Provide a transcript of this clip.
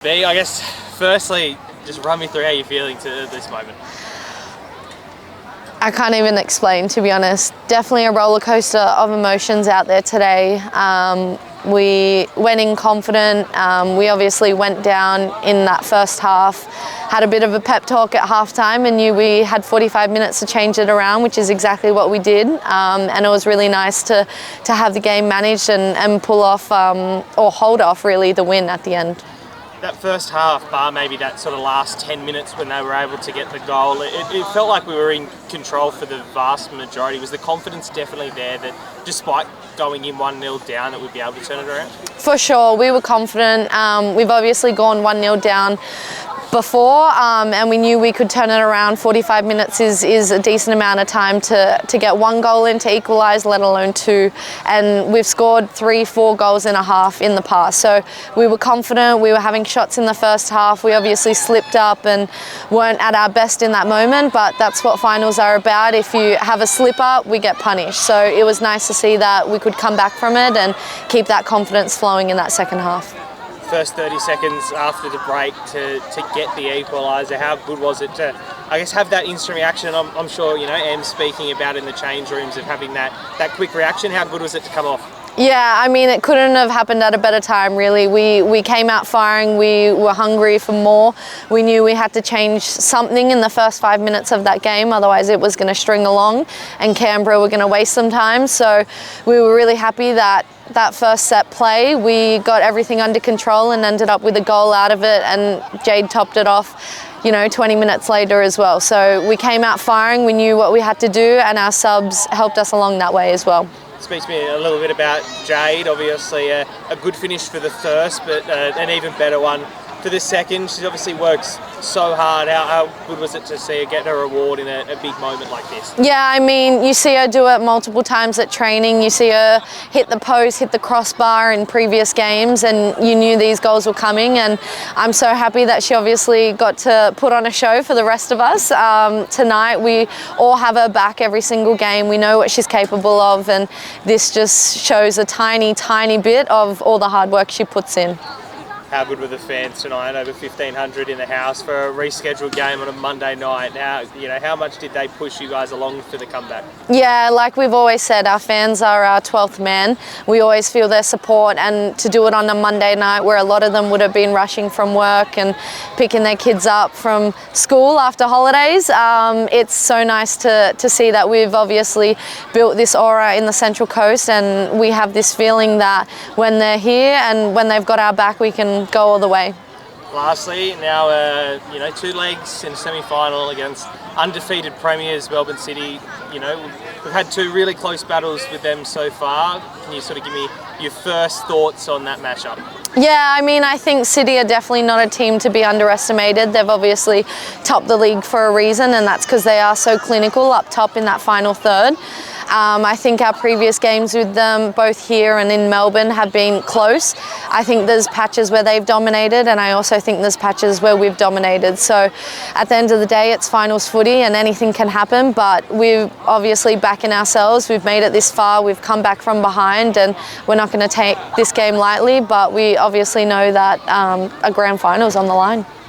B, I guess, firstly, just run me through how you're feeling to this moment. I can't even explain, to be honest. Definitely a roller coaster of emotions out there today. We went in confident. We obviously went down in that first half, had a bit of a pep talk at halftime and knew we had 45 minutes to change it around, which is exactly what we did. And it was really nice to have the game managed and pull off, or hold off really, the win at the end. That first half, bar maybe that sort of last 10 minutes when they were able to get the goal, it felt like we were in control for the vast majority. Was the confidence definitely there that despite going in 1-0 down that we'd be able to turn it around? For sure, we were confident. We've obviously gone 1-0 down before, and we knew we could turn it around. 45 minutes is a decent amount of time to get one goal in to equalise, let alone two. And we've scored 3-4 goals in a half in the past. So we were confident, we were having shots in the first half. We obviously slipped up and weren't at our best in that moment, but that's what finals are about. If you have a slip up, we get punished. So it was nice to see that we could come back from it and keep that confidence flowing in that second half. First 30 seconds after the break to get the equaliser, how good was it to, I guess, have that instant reaction? I'm sure, you know, Em's speaking about in the change rooms of having that quick reaction. How good was it to come off? Yeah, I mean, it couldn't have happened at a better time, really. We came out firing, we were hungry for more. We knew we had to change something in the first 5 minutes of that game, otherwise it was going to string along and Canberra were going to waste some time. So we were really happy that first set play, we got everything under control and ended up with a goal out of it, and Jade topped it off, you know, 20 minutes later as well. So we came out firing, we knew what we had to do, and our subs helped us along that way as well. Speaks to me a little bit about Jade. Obviously a good finish for the first, but an even better one for the second. She obviously works so hard. How good was it to see her get her reward in a big moment like this? Yeah, I mean, you see her do it multiple times at training. You see her hit the post, hit the crossbar in previous games, and you knew these goals were coming. And I'm so happy that she obviously got to put on a show for the rest of us. Tonight, we all have her back every single game. We know what she's capable of, and this just shows a tiny, tiny bit of all the hard work she puts in. How good were the fans tonight? Over 1,500 in the house for a rescheduled game on a Monday night. How much did they push you guys along for the comeback? Yeah, like we've always said, our fans are our 12th man. We always feel their support, and to do it on a Monday night where a lot of them would have been rushing from work and picking their kids up from school after holidays, it's so nice to see that we've obviously built this aura in the Central Coast, and we have this feeling that when they're here and when they've got our back, we can go all the way. Lastly, now 2 legs in semi-final against undefeated premiers Melbourne City. You know, we've had 2 really close battles with them so far. Can you sort of give me your first thoughts on that matchup? Yeah, I mean, I think City are definitely not a team to be underestimated. They've obviously topped the league for a reason, and that's because they are so clinical up top in that final third. I think our previous games with them, both here and in Melbourne, have been close. I think there's patches where they've dominated, and I also think there's patches where we've dominated. So at the end of the day, it's finals footy and anything can happen, but we're obviously backing ourselves. We've made it this far, we've come back from behind, and we're not going to take this game lightly, but we obviously know that a grand final is on the line.